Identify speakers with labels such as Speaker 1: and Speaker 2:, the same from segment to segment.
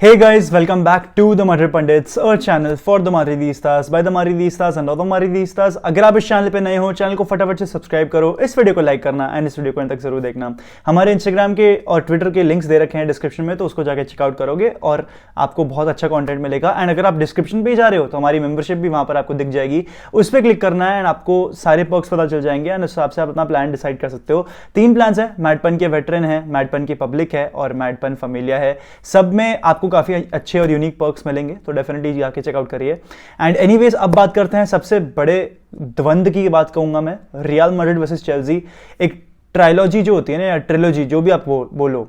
Speaker 1: Hey guys, welcome back to the Madrid Pundits, our channel for the Madridistas, by the Madridistas and all the Madridistas। अगर आप इस channel पे नए हो, channel को फटाफट से सब्सक्राइब करो, इस वीडियो को लाइक करना एंड इस वीडियो को अंत तक जरूर देखना। हमारे इंस्टाग्राम के और ट्विटर के लिंक्स दे रखे हैं डिस्क्रिप्शन में, तो उसको जाकर चेकआउट करोगे और आपको बहुत अच्छा कंटेंट मिलेगा। एंड अगर आप डिस्क्रिप्शन पे ही जा रहे हो तो हमारी मेंबरशिप भी वहां पर आपको दिख जाएगी, उस पर क्लिक करना है एंड आपको सारे पर्क्स पता चल जाएंगे एंड उस हिसाब से आप अपना प्लान डिसाइड कर सकते हो। 3 प्लान है, मैडपन के वेटरन है, मैडपन की पब्लिक है और मैडपन फैमिलिया है। सब में आपको काफी अच्छे और यूनिक पर्क्स मिलेंगे, तो डेफिनेटली जाके चेकआउट करिए। एंड एनीवेज अब बात करते हैं सबसे बड़े द्वंद्व की बात कहूंगा मैं, रियल मैड्रिड वर्सेस चेल्सी। एक ट्रायलॉजी जो होती है ना, या ट्रिलॉजी जो भी आप बोलो,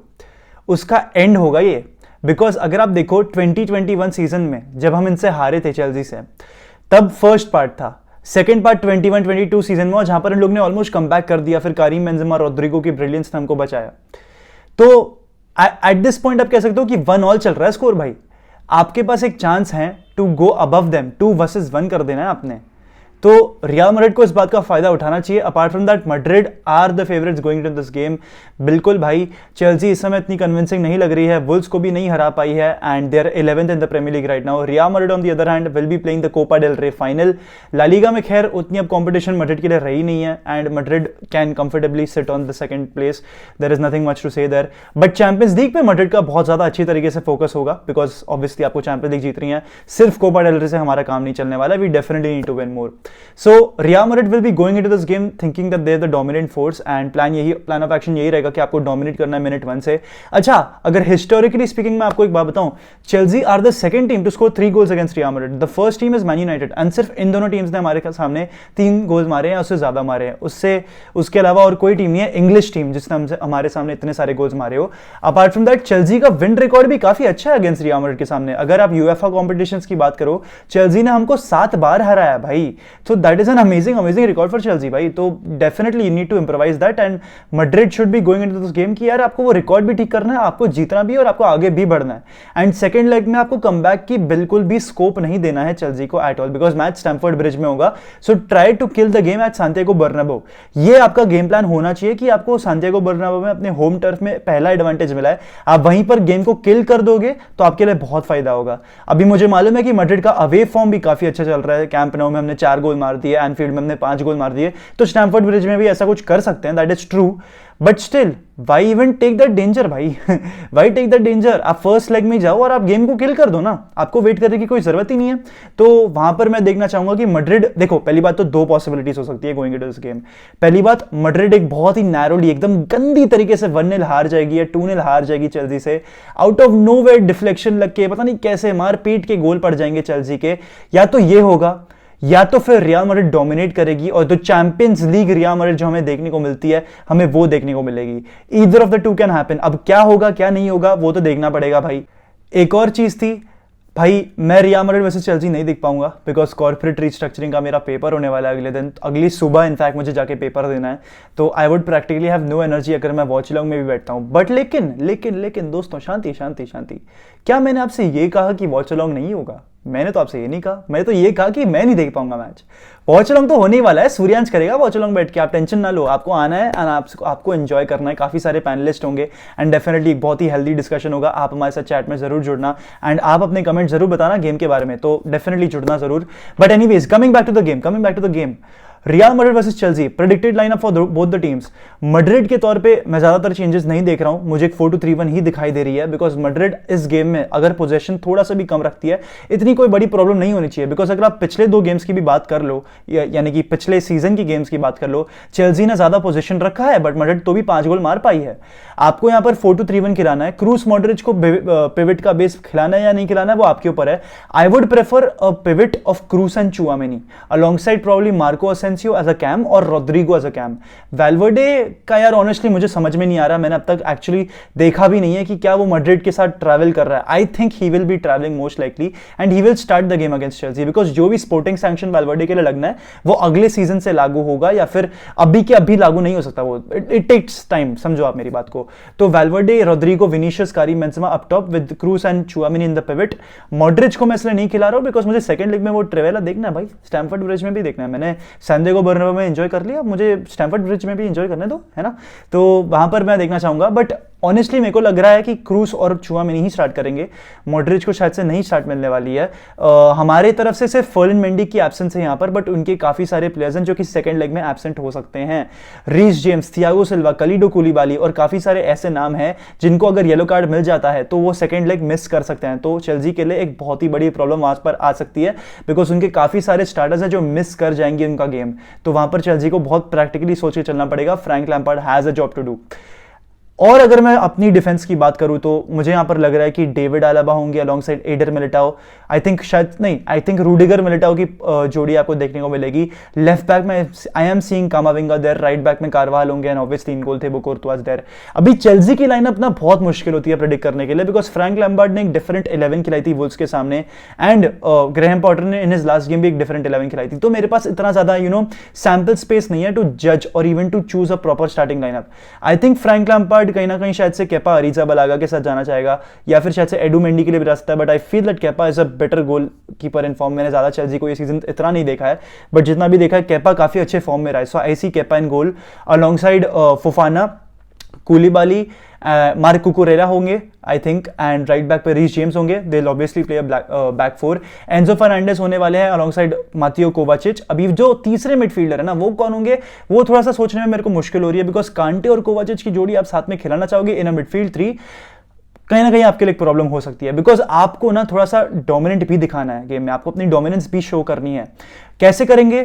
Speaker 1: उसका एंड होगा ये। बिकॉज अगर आप देखो 2021 सीजन में जब हम इनसे हारे थे चेल्सी से, तब फर्स्ट पार्ट था। सेकेंड पार्ट 21-22 सीजन में, जहां पर इन लोग ने ऑलमोस्ट कम बैक कर दिया, फिर कारिम बेंजेमा रोड्रिगो की ब्रिलियंस ने हमको बचाया। तो एट दिस पॉइंट आप कह सकते हो कि 1-1 चल रहा है स्कोर। भाई आपके पास एक चांस है to go above them, 2 versus 1 कर देना है आपने। तो रियल मैड्रिड को इस बात का फायदा उठाना चाहिए। Apart from that, Madrid are the favourites going to this game. बिल्कुल भाई, चेल्सी इस समय इतनी कन्विंसिंग नहीं लग रही है, वुल्व्स को भी नहीं हरा पाई है and they are 11th in the Premier League right now. Real Madrid on the other hand will be playing the Copa del Rey final. La Liga में खैर उतनी अब कंपटीशन मैड्रिड के लिए रही नहीं है and Madrid can comfortably sit on the second place, there is nothing much to say there. But Champions League पे मैड्रिड का बहुत ज्यादा अच्छी तरीके से फोकस होगा, बिकॉज ऑब्वियसली आपको चैंपियंस लीग जीत रही है, सिर्फ कोपा डेल रे से हमारा काम नहीं चलने वाला। We definitely need to win more. So Real Madrid will be going into this game thinking that they're the dominant force and plan of action यही रहेगा कि आपको dominate करना है मिनट 1 से। अच्छा, अगर historically speaking मैं आपको एक बात बताऊं, Chelsea are the second team to score 3 goals against Real Madrid. The first team is Man United and सिर्फ इन दोनों टीम्स ने हमारे सामने 3 गोल्स मारे हैं, उससे ज्यादा मारे हैं। उसके अलावा और कोई टीम नहीं है इंग्लिश टीम जिसने हमारे सामने इतने सारे गोल्स मारे हो। अपार्ट फ्रॉम दैट, Chelsea का विन रिकॉर्ड भी काफी अच्छा है अगेंस्ट Real Madrid के सामने। अगर आप UEFA कॉम्पिटिशंस की बात करो, Chelsea ने हमको 7 बार हराया भाई। तो that is an amazing record for Chelsea भाई। तो definitely you need to improvise that and Madrid should be going into this game कि यार आपको वो रिकॉर्ड भी ठीक करना है, आपको जीतना भी है और आपको आगे भी बढ़ना है। एंड सेकंड लेग में आपको कमबैक की बिल्कुल भी स्कोप नहीं देना है चेल्सी को at all, because match Stamford Bridge में होगा। So try to kill the game at Santiago Bernabeu. ये आपका गेम प्लान होना चाहिए कि आपको सांतियागो बर्नाब्यू में अपने होम टर्फ में पहला एडवांटेज मिला है, आप वहीं पर गेम को किल कर दोगे तो आपके लिए बहुत फायदा होगा। अभी मुझे मालूम है कि मैड्रिड का अवे फॉर्म भी काफी अच्छा चल रहा है। कैंप नाउ में हमने 4 गोल मार दिए, एनफील्ड में हमने 5 गोल मार दिए, तो स्टैमफोर्ड ब्रिज में भी ऐसा कुछ कर सकते हैं, that is true. But still why even take that danger भाई वाई टेक दैट डेंजर? आप फर्स्ट लेग में जाओ और आप गेम को किल कर दो ना, आपको वेट करने की कोई जरूरत ही नहीं है। तो वहां पर मैं देखना चाहूंगा कि मैड्रिड, देखो पहली बात तो 2 पॉसिबिलिटीज हो सकती है गोइंग इनटू दिस गेम। पहली बात, मैड्रिड एक बहुत ही नैरोली, एकदम गंदी तरीके से 1-0 हार जाएगी या 2-0 हार जाएगी चेल्सी से, आउट ऑफ नोवेयर डिफ्लेक्शन लग के, पता नहीं कैसे मार पीट के गोल पड़ जाएंगे चेल्सी के। या तो ये होगा, या तो फिर रियल मैड्रिड डोमिनेट करेगी और जो चैंपियंस लीग रियल मैड्रिड जो हमें देखने को मिलती है, हमें वो देखने को मिलेगी। Either of the 2 can happen. अब क्या होगा क्या नहीं होगा वो तो देखना पड़ेगा भाई। एक और चीज थी भाई, मैं रियल मैड्रिड वर्सेस चेल्सी नहीं देख पाऊंगा बिकॉज कॉर्पोरेट रीस्ट्रक्चरिंग का मेरा पेपर होने वाला है अगले दिन, अगली सुबह इनफैक्ट मुझे जाके पेपर देना है। तो I would practically have no energy अगर मैं वॉच लॉन्ग में भी बैठता हूं। बट लेकिन दोस्तों, शांति शांति शांति, क्या मैंने आपसे ये कहा कि वॉच लॉन्ग नहीं होगा? मैंने तो आपसे ये नहीं कहा, मैंने तो ये कहा कि मैं नहीं देख पाऊंगा मैच। वॉच अलॉन्ग तो होने ही वाला है, सूर्यांश करेगा वॉच अलॉन्ग बैठ के, आप टेंशन ना लो। आपको आना है एंड आपको एंजॉय करना है, काफी सारे पैनलिस्ट होंगे एंड डेफिनेटली एक बहुत ही हेल्दी डिस्कशन होगा। आप हमारे साथ चैट में जरूर जुड़ना एंड आप अपने कमेंट जरूर बताना गेम के बारे में, तो डेफिनेटली जुड़ना जरूर। But anyways, coming back to the game, real Madrid versus Chelsea, predicted lineup for both the teams. Madrid के तौर पे मैं ज्यादातर चेंजेस नहीं देख रहा हूं, मुझे एक 4-2-3-1 ही दिखाई दे रही है, बिकॉज मैड्रिड इस गेम में अगर पोजीशन थोड़ा सा भी कम रखती है, इतनी कोई बड़ी प्रॉब्लम नहीं होनी चाहिए। बिकॉज अगर आप पिछले 2 गेम्स की भी बात कर लो, यानी कि पिछले सीजन की गेम्स की बात कर लो, चेल्सी ने ज्यादा पोजीशन रखा है बट मैड्रिड तो भी 5 गोल मार पाई है। आपको यहां पर 4-2-3-1 खिलाना है, क्रूस मॉडरिच को पिवट का बेस खिलाना है या नहीं खिलाना है वो आपके ऊपर है। I would prefer a pivot of Kroos and Tchouameni alongside probably Marco Asensio as a CAM और Rodrygo as a CAM. Valverde का यार ऑनेस्टली मुझे समझ में नहीं आ रहा, मैंने अब तक एक्चुअली देखा भी नहीं है कि क्या वो मैड्रिड के साथ ट्रैवल कर रहा है। I think he will be travelling most likely and he will start the game against Chelsea, because जो भी स्पोर्टिंग सैंक्शन वैल्वर्डे के लिए लगना है वो अगले सीजन से लागू होगा या फिर अभी के अभी लागू नहीं हो सकता, वो इट टेक्स टाइम, समझो आप मेरी बात को। तो Valverde, Rodrygo, Vinicius, Karim Benzema up top with Kroos and Tchouameni in the pivot. Modric को मैं इसलिए नहीं खिला रहा हूं बिकॉज मुझे सेकंड लीग में वो ट्रेवेला देखना है भाई, स्टैमफोर्ड ब्रिज में भी देखना है। मैंने सांतियागो बर्नाब्यू में एंजॉय कर लिया, मुझे स्टैमफोर्ड ब्रिज में भी एंजॉय करने दो, है ना। तो वहां पर मैं देखना चाहूंगा। बट ऑनेस्टली मेरे को लग रहा है कि क्रूस और चुआमेनी ही स्टार्ट करेंगे, मॉड्रिच को शायद से नहीं स्टार्ट मिलने वाली है। हमारे तरफ से सिर्फ फर्लिन मेंडी की एब्सेंस है यहाँ पर, बट उनके काफी सारे प्लेयर्स हैं जो कि सेकंड लेग में एब्सेंट हो सकते हैं। रीस जेम्स, थियागो सिल्वा, कलिडो कुलिबाली और काफी सारे ऐसे नाम हैं जिनको अगर येलो कार्ड मिल जाता है तो वो सेकंड लेग मिस कर सकते हैं। तो चेल्सी के लिए एक बहुत ही बड़ी प्रॉब्लम वहां पर आ सकती है, बिकॉज उनके काफी सारे स्टार्टर्स हैं जो मिस कर जाएंगे उनका गेम। तो वहां पर चेल्सी को बहुत प्रैक्टिकली सोच के चलना पड़ेगा। Frank Lampard has a job to do. और अगर मैं अपनी डिफेंस की बात करूं तो मुझे यहां पर लग रहा है कि डेविड आलाबा होंगे alongside Eder Militao. I think Rudiger Militao की जोड़ी आपको देखने को मिलेगी। लेफ्ट बैक में I am seeing Camavinga there, right back में कारवाल होंगे एंड ऑब्वियसली 3 गोल थे वो कोर्तुआज देयर। अभी चेल्सी की लाइनअप ना बहुत मुश्किल होती है प्रेडिक्ट करने के लिए, बिकॉज फ्रैंक लैम्पार्ड ने एक डिफरेंट 11 खिलाई थी वुल्व्स के सामने एंड ग्रेहम पॉटर ने इन हिज लास्ट गेम भी एक डिफरेंट 11 खिलाई थी। तो मेरे पास इतना ज्यादा सैंपल स्पेस नहीं है टू जज और even to choose a proper starting lineup. I think Frank Lampard कहीं ना कहीं शायद से केपा अरीजाबलागा के साथ जाना चाहेगा या फिर शायद से एडू मेंडी के लिए भी जा सकता है, but I feel that Kepa is a better goalkeeper in form. मैंने ज्यादा चेल्सी को ये सीजन इतना नहीं देखा है, बट जितना भी देखा है केपा काफी अच्छे फॉर्म में रहा है। So I see Kepa in goal alongside Fofana, Koulibaly, Marc Cucurella होंगे I think, and right back पे रीस जेम्स होंगे। They will obviously play back four. Enzo Fernandez होने वाले हैं अलोंग साइड माथियो कोवाचिच। अभी जो तीसरे मिडफील्डर है ना वो कौन होंगे वो थोड़ा सा सोचने में मेरे को मुश्किल हो रही है, बिकॉज कांटे और कोवाचिच की जोड़ी आप साथ में खिलाना चाहोगे इन अ मिडफील्ड 3, कहीं ना कहीं आपके लिए प्रॉब्लम हो सकती है, बिकॉज आपको ना थोड़ा सा डोमिनेंट भी दिखाना है गेम में, आपको अपनी डोमिनेंस भी शो करनी है। कैसे करेंगे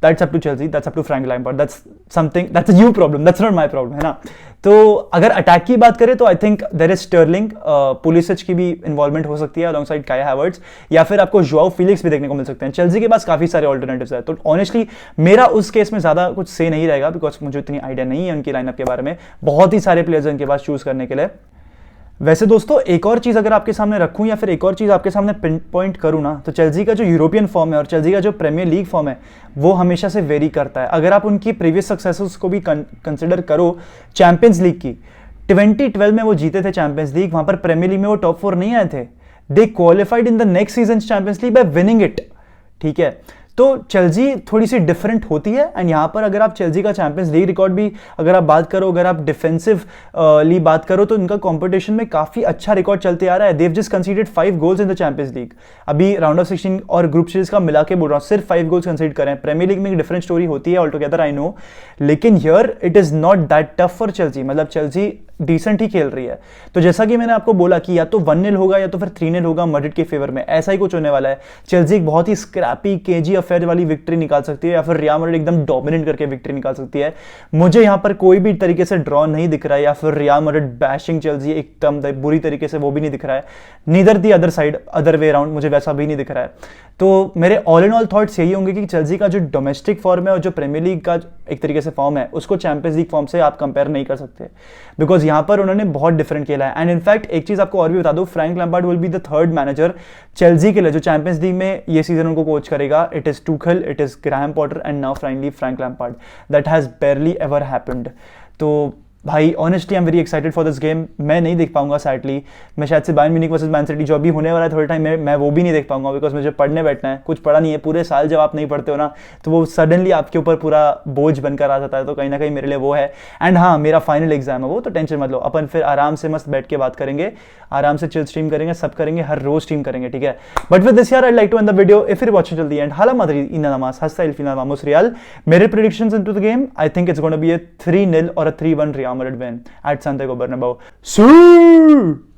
Speaker 1: that's up to Chelsea, that's up to Frank Lampard, that's something, that's a you problem, that's not my problem, है ना। तो अगर अटैक की बात करें तो I think there is Sterling, Pulisic की भी इन्वॉल्वमेंट हो सकती है अलोंग साइड काया हैवर्ट्स, या फिर आपको जोआओ फिलिक्स भी देखने को मिल सकते हैं। चेल्सी के पास काफी सारे ऑल्टरनेटिव्स है, तो ऑनेस्टली मेरा उस केस में ज्यादा कुछ से नहीं रहेगा, बिकॉज मुझे इतनी आइडिया नहीं है उनकी लाइनअप के बारे में। बहुत ही सारे प्लेयर्स हैं उनके पास चूज करने के लिए। वैसे दोस्तों एक और चीज अगर आपके सामने रखूं या फिर एक और चीज आपके सामने पिन पॉइंट करूं ना, तो चेल्सी का जो यूरोपियन फॉर्म है और चेल्सी का जो प्रीमियर लीग फॉर्म है वो हमेशा से वेरी करता है। अगर आप उनकी प्रीवियस सक्सेसेस को भी कंसिडर करो, चैंपियंस लीग की 2012 में वो जीते थे चैंपियंस लीग, वहां पर प्रीमियर लीग में वो टॉप 4 नहीं आए थे। They qualified in the next season Champions League by winning it, ठीक है। तो चेल्सी थोड़ी सी डिफरेंट होती है, एंड यहां पर अगर आप चेल्सी का चैंपियंस लीग रिकॉर्ड भी अगर आप बात करो, अगर आप डिफेंसिव बात करो तो इनका कंपटीशन में काफी अच्छा रिकॉर्ड चलते आ रहा है। They've just considered 5 goals in the Champions League. अभी राउंड ऑफ 16 और ग्रुप सीरीज का मिला के बोल रहा हूं, सिर्फ 5 गोल्स कंसीडर करें। प्रीमियर लीग में एक डिफरेंट स्टोरी होती है ऑल टुगेदर, आई नो, लेकिन here it is not that tough for Chelsea. मतलब चेल्सी डिसेंट ही खेल रही है। तो जैसा कि मैंने आपको बोला कि या तो 1-0 होगा या तो फिर 3-0 होगा मैड्रिड के फेवर में, ऐसा ही कुछ होने वाला है। चेल्सी एक बहुत ही स्क्रैपी केजी अफेयर वाली विक्ट्री निकाल सकती है, या फिर रियल मैड्रिड एकदम डोमिनेट करके विक्ट्री निकाल सकती है। मुझे यहां पर कोई भी तरीके से ड्रॉ नहीं दिख रहा है, या फिर रियल मैड्रिड बैशिंग चेल्सी एकदम बुरी तरीके से, वो भी नहीं दिख रहा है। Neither the other side, other way around, मुझे वैसा भी नहीं दिख रहा है। तो मेरे ऑल इन ऑल थॉट्स यही होंगे कि चेल्सी का जो डोमेस्टिक फॉर्म है और जो प्रीमियर लीग का एक तरीके से फॉर्म है उसको चैंपियंस लीग फॉर्म से आप कंपेयर नहीं कर सकते, बिकॉज यहां पर उन्होंने बहुत डिफरेंट खेला है। एंड इनफैक्ट एक चीज आपको और भी बता दूं, Frank Lampard will be the 3rd manager Chelsea के लिए जो चैंपियंस लीग में ये सीजन उनको कोच करेगा। It is Tuchel, it is Graham Potter and now finally Frank Lampard. That has barely ever happened. तो भाई honestly I am very excited for this game. मैं नहीं देख पाऊंगा सैडली, मैं शायद से Bayern Munich versus Man City जो अभी होने वाला है थोड़े टाइम में, मैं वो भी नहीं देख पाऊंगा, बिकॉज मुझे पढ़ने बैठना है। कुछ पढ़ा नहीं है पूरे साल, जब आप नहीं पढ़ते हो ना तो वो सडनली आपके ऊपर पूरा बोझ बनकर आ जाता है। तो कहीं ना कहीं मेरे लिए वो है। एंड हाँ, मेरा फाइनल एग्जाम है वो, तो टेंशन मत लो, अपन फिर आराम से मस्त बैठ के बात करेंगे, आराम से चिल स्ट्रीम करेंगे, सब करेंगे, हर रोज स्ट्रीम करेंगे, ठीक है। बट विद दिस यार I like to end the video if you watching till the end. हाला माद्रिद इन नमाज हस्ता इल फिनाल वामोस रियल। मेरे predictions into the game, I think it's gonna be a 3-0 or a 3-1 Real Madrid win at Santiago Bernabeu. See!